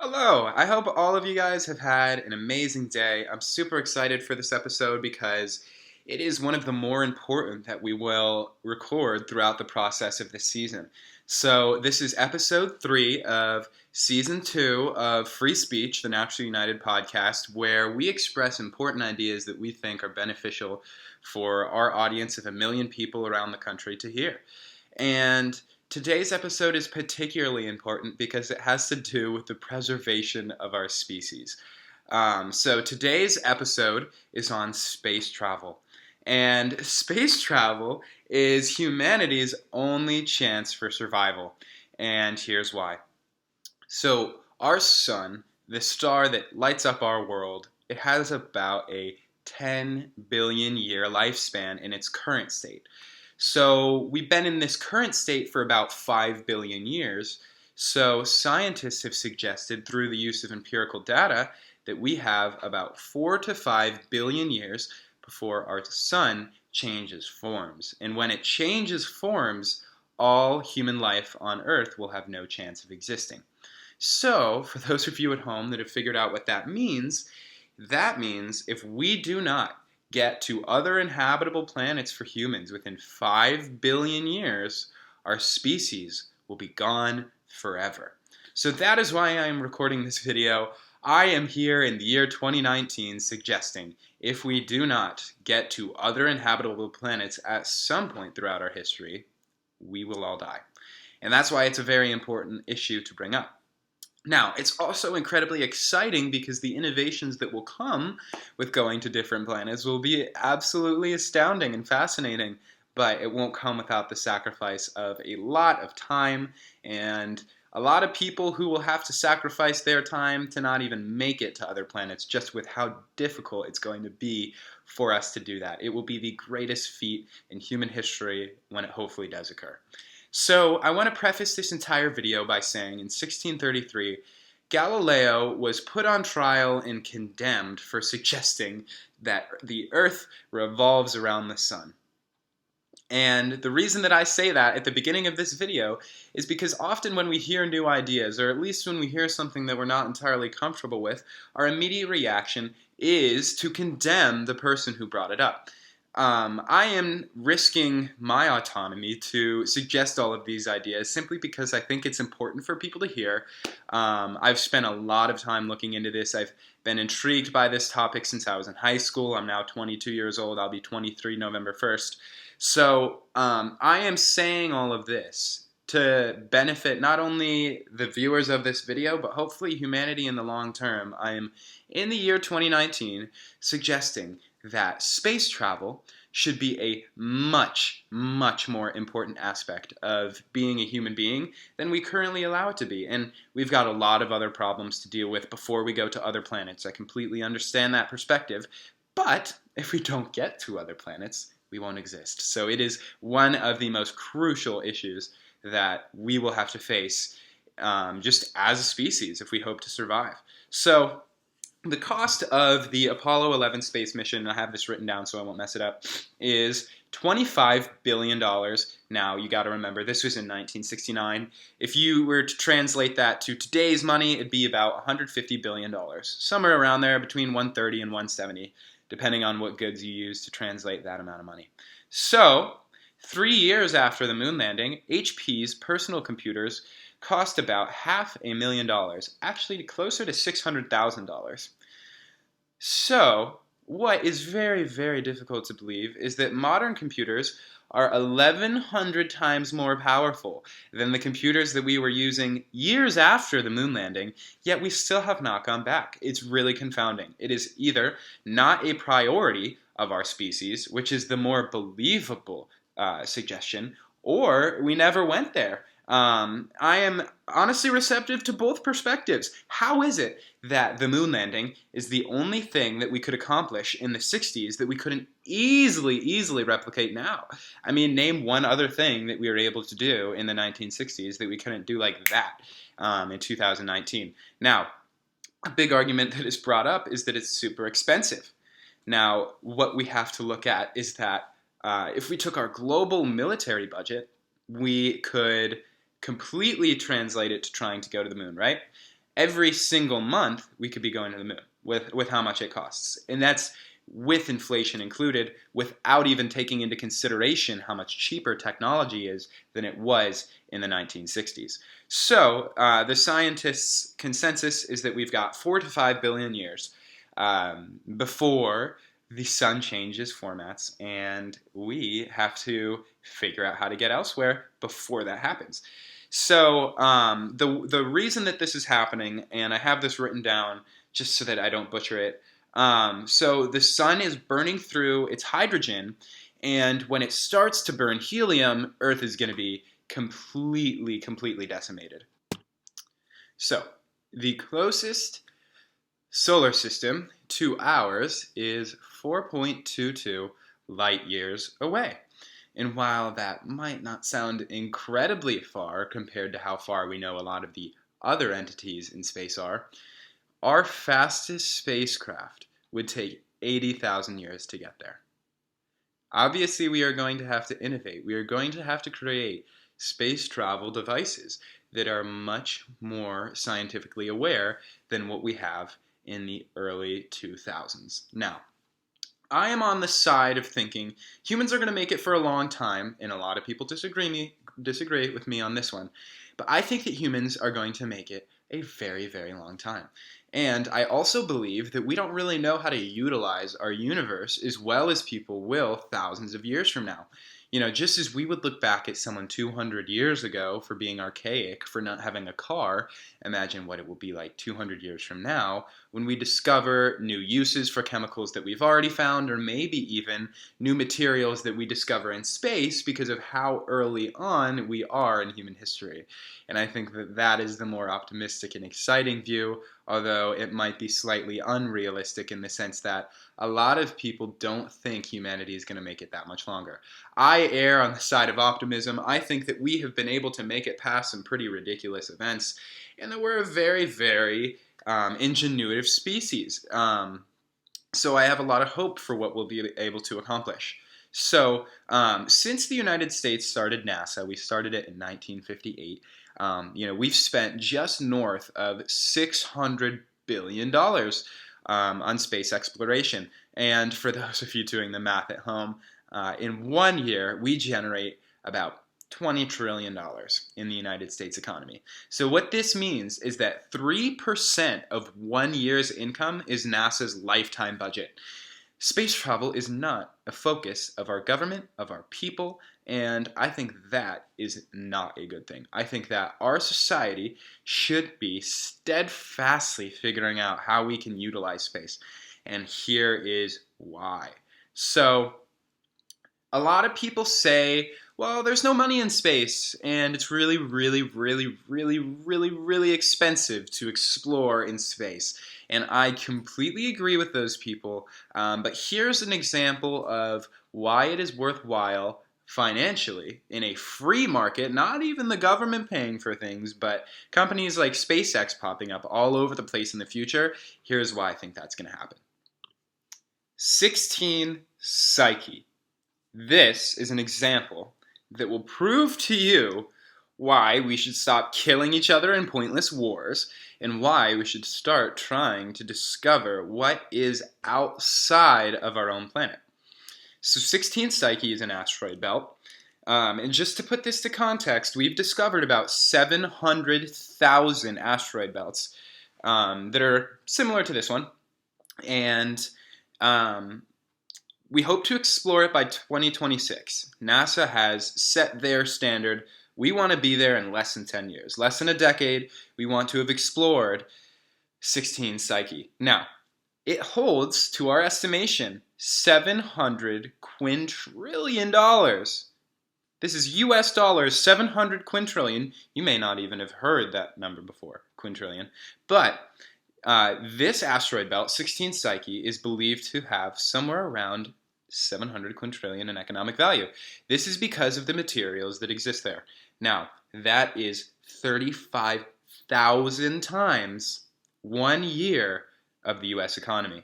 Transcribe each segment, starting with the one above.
Hello, I hope all of you guys have had an amazing day. I'm super excited for this episode because it is one of the more important that we will record throughout the process of this season. So, this is episode 3 of season 2 of Free Speech, the Naturally United podcast, where we express important ideas that we think are beneficial for our audience of 1 million people around the country to hear. And today's episode is particularly important because it has to do with the preservation of our species. So today's episode is on space travel. And space travel is humanity's only chance for survival. And here's why. So, our sun, the star that lights up our world, it has about a 10 billion year lifespan in its current state. So we've been in this current state for about 5 billion years. So scientists have suggested through the use of empirical data that we have about 4 to 5 billion years before our sun changes forms. And when it changes forms, all human life on Earth will have no chance of existing. So, for those of you at home that have figured out what that means if we do not get to other inhabitable planets for humans within 5 billion years, our species will be gone forever. So that is why I am recording this video. I am here in the year 2019 suggesting if we do not get to other inhabitable planets at some point throughout our history, we will all die. And that's why it's a very important issue to bring up. Now, it's also incredibly exciting because the innovations that will come with going to different planets will be absolutely astounding and fascinating, but it won't come without the sacrifice of a lot of time and a lot of people who will have to sacrifice their time to not even make it to other planets, just with how difficult it's going to be for us to do that. It will be the greatest feat in human history when it hopefully does occur. So I want to preface this entire video by saying in 1633, Galileo was put on trial and condemned for suggesting that the Earth revolves around the sun. And the reason that I say that at the beginning of this video is because often when we hear new ideas, or at least when we hear something that we're not entirely comfortable with, our immediate reaction is to condemn the person who brought it up. I am risking my autonomy to suggest all of these ideas simply because I think it's important for people to hear. I've spent a lot of time looking into this. I've been intrigued by this topic since I was in high school. I'm now 22 years old. I'll be 23 November 1st. So I am saying all of this to benefit not only the viewers of this video, but hopefully humanity in the long term. I am, in the year 2019, suggesting that space travel should be a much, much more important aspect of being a human being than we currently allow it to be. And we've got a lot of other problems to deal with before we go to other planets. I completely understand that perspective. But if we don't get to other planets, we won't exist. So it is one of the most crucial issues that we will have to face just as a species if we hope to survive. So the cost of the Apollo 11 space mission, I have this written down so I won't mess it up, is $25 billion. Now, you got to remember, this was in 1969. If you were to translate that to today's money, it'd be about $150 billion. Somewhere around there between 130 and 170, depending on what goods you use to translate that amount of money. So, 3 years after the moon landing, HP's personal computers cost about $500,000, actually closer to $600,000. So, what is very, very difficult to believe is that modern computers are 1,100 times more powerful than the computers that we were using years after the moon landing, yet we still have not gone back. It's really confounding. It is either not a priority of our species, which is the more believable suggestion, or we never went there. I am honestly receptive to both perspectives. How is it that the moon landing is the only thing that we could accomplish in the 60s that we couldn't easily replicate now? I mean, name one other thing that we were able to do in the 1960s that we couldn't do like that in 2019. Now, a big argument that is brought up is that it's super expensive. Now, what we have to look at is that if we took our global military budget, we could completely translate it to trying to go to the moon, right? every single month we could be going to the moon with how much it costs. And that's with inflation included, without even taking into consideration how much cheaper technology is than it was in the 1960s. So the scientists' consensus is that we've got 4 to 5 billion years before the sun changes formats, and we have to figure out how to get elsewhere before that happens. So the reason that this is happening, and I have this written down just so that I don't butcher it. So the sun is burning through its hydrogen, and when it starts to burn helium, Earth is going to be completely decimated. So the closest solar system to ours is 4.22 light years away. And while that might not sound incredibly far compared to how far we know a lot of the other entities in space are, our fastest spacecraft would take 80,000 years to get there. Obviously, we are going to have to innovate. We are going to have to create space travel devices that are much more scientifically aware than what we have in the early 2000s. Now, I am on the side of thinking humans are going to make it for a long time, and a lot of people disagree with me on this one. But I think that humans are going to make it a very long time. And I also believe that we don't really know how to utilize our universe as well as people will thousands of years from now. You know, just as we would look back at someone 200 years ago for being archaic, for not having a car, imagine what it will be like 200 years from now when we discover new uses for chemicals that we've already found, or maybe even new materials that we discover in space because of how early on we are in human history. And I think that that is the more optimistic and exciting view, although it might be slightly unrealistic in the sense that a lot of people don't think humanity is going to make it that much longer. I err on the side of optimism. I think that we have been able to make it past some pretty ridiculous events, and that we're a very ingenuitive species. So I have a lot of hope for what we'll be able to accomplish. So since the United States started NASA, we started it in 1958, we've spent just north of $600 billion on space exploration. And for those of you doing the math at home, in 1 year, we generate about $20 trillion in the United States economy. So what this means is that 3% of 1 year's income is NASA's lifetime budget. Space travel is not a focus of our government, of our people, and I think that is not a good thing. I think that our society should be steadfastly figuring out how we can utilize space. And here is why. So, a lot of people say, well, there's no money in space, and it's really expensive to explore in space. And I completely agree with those people, but here's an example of why it is worthwhile financially in a free market, not even the government paying for things, but companies like SpaceX popping up all over the place in the future. Here's why I think that's going to happen. 16 Psyche. This is an example that will prove to you why we should stop killing each other in pointless wars, and why we should start trying to discover what is outside of our own planet. So 16 Psyche is an asteroid belt. And just to put this to context, we've discovered about 700,000 asteroid belts that are similar to this one. And we hope to explore it by 2026. NASA has set their standard. We want to be there in less than 10 years. Less than a decade, we want to have explored 16 Psyche. Now, it holds, to our estimation, $700 quintillion. This is US dollars, 700 quintillion. You may not even have heard that number before, quintillion. But this asteroid belt, 16 Psyche, is believed to have somewhere around 700 quintillion in economic value. This is because of the materials that exist there. Now, that is 35,000 times 1 year of the US economy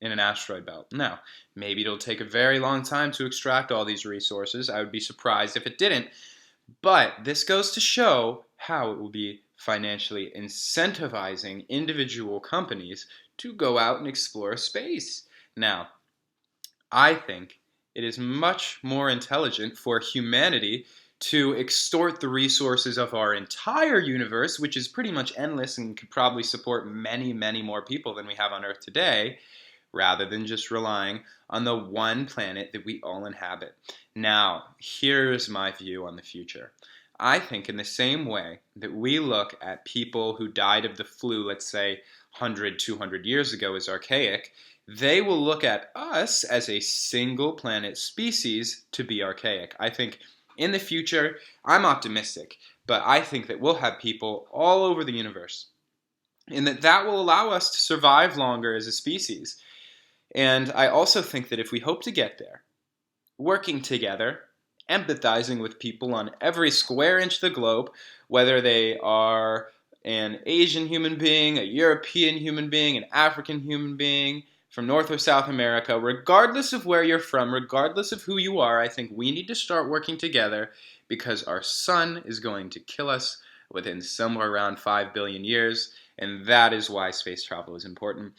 in an asteroid belt. Now, maybe it'll take a very long time to extract all these resources. I would be surprised if it didn't. But this goes to show how it will be financially incentivizing individual companies to go out and explore space. Now, I think it is much more intelligent for humanity to extort the resources of our entire universe, which is pretty much endless and could probably support many, many more people than we have on Earth today, rather than just relying on the one planet that we all inhabit. Now, here's my view on the future. I think in the same way that we look at people who died of the flu, let's say 100, 200 years ago, as archaic, they will look at us as a single planet species to be archaic. I think in the future, I'm optimistic, but I think that we'll have people all over the universe, and that will allow us to survive longer as a species. And I also think that if we hope to get there, working together, empathizing with people on every square inch of the globe, whether they are an Asian human being, a European human being, an African human being, from North or South America, regardless of where you're from, regardless of who you are, I think we need to start working together because our sun is going to kill us within somewhere around 5 billion years, and that is why space travel is important.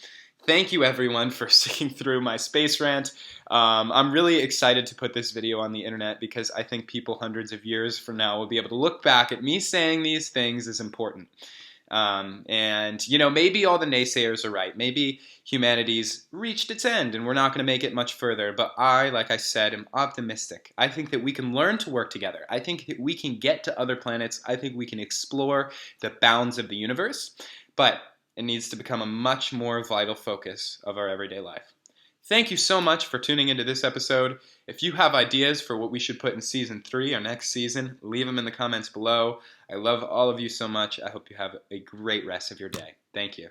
Thank you, everyone, for sticking through my space rant. I'm really excited to put this video on the internet because I think people hundreds of years from now will be able to look back at me saying these things as important. And, maybe all the naysayers are right. Maybe humanity's reached its end and we're not going to make it much further. But like I said, am optimistic. I think that we can learn to work together. I think that we can get to other planets. I think we can explore the bounds of the universe. But it needs to become a much more vital focus of our everyday life. Thank you so much for tuning into this episode. If you have ideas for what we should put in Season 3 or next season, leave them in the comments below. I love all of you so much. I hope you have a great rest of your day. Thank you.